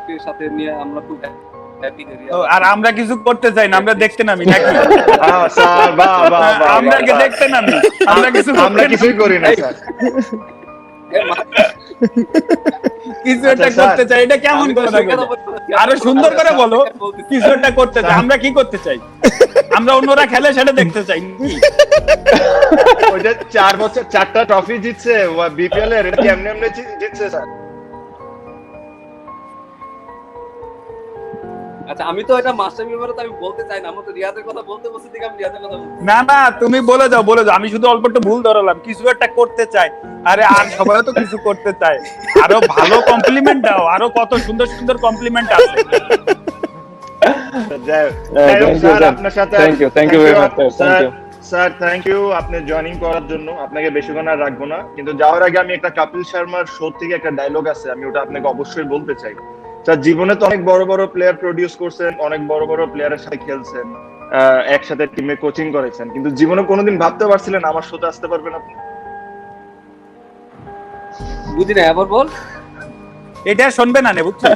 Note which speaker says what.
Speaker 1: ট্রফির সাথে নিয়ে আমরা খুব হ্যাপি করি।
Speaker 2: আর আমরা কিছু করতে চাই না, আমরা দেখতে নামি নাকি?
Speaker 3: স্যার বাহ বাহ বাহ,
Speaker 2: আমরা কি
Speaker 3: বাহ।
Speaker 2: দেখতে নামি? আমরা কিছু
Speaker 3: আমরা কিছুই করি না স্যার।
Speaker 2: কিছু একটা
Speaker 3: আচ্ছা,
Speaker 2: করতে চাই, এটা কেমন
Speaker 1: আমি তো
Speaker 2: কথা
Speaker 1: সেই কথা
Speaker 2: বলো?
Speaker 1: বলতেছি।
Speaker 2: আরো সুন্দর করে বলো,
Speaker 1: বলতেছি।
Speaker 2: কিছু একটা করতে চাই। আমরা কি করতে চাই? আমরা অন্যরা খেলে সেটা দেখতে চাই।
Speaker 3: ওইটা 4 বছর 4টা ট্রফি জিতছে বিপিএল এর, এটা কি এমনি এমনি জিতছে স্যার?
Speaker 1: আচ্ছা, আমি তো এটা মাস্টার ব্যাপারে তো আমি বলতে চাই না, আমি তো রিয়াদের কথা বলতে বসে থেকে আমি রিয়াদের কথা বলছি।
Speaker 2: না না, তুমি বলে যাও, বলে যাও। আমি শুধু অল্প একটু ভুল ধরালাম, কিছু একটা করতে চাই। আরে আর সবাই তো কিছু করতে চায়। আরো ভালো কমপ্লিমেন্ট দাও, আরো কত সুন্দর সুন্দর কমপ্লিমেন্ট আছে।
Speaker 3: যাই হোক,
Speaker 4: thank you,
Speaker 3: স্যার
Speaker 4: sir.
Speaker 3: আপনার সাথে
Speaker 4: Thank you very much, sir. Thank you.
Speaker 3: Sir thank you আপনি জয়েনিং করার জন্য। আপনাকে বেশিক্ষণ আর রাখবো না, কিন্তু যাওয়ার আগে আমি একটা কপিল শর্মার শো থেকে একটা ডায়লগ আছে, আমি ওটা আপনাকে অবশ্যই বলতে চাই। স্যার জীবনে তো অনেক বড় বড় প্লেয়ার প্রডিউস করছেন, অনেক বড় বড় প্লেয়ারের সাথে খেলছেন, একসাথে টিমে কোচিং করেছেন, কিন্তু জীবনে কোনোদিন ভাবতে পারছিলেন আমার শোতে আসতে পারবেন আপনি?
Speaker 1: বুঝি না, আবার বল।
Speaker 2: এটা শুনবে না নে, বুঝছো?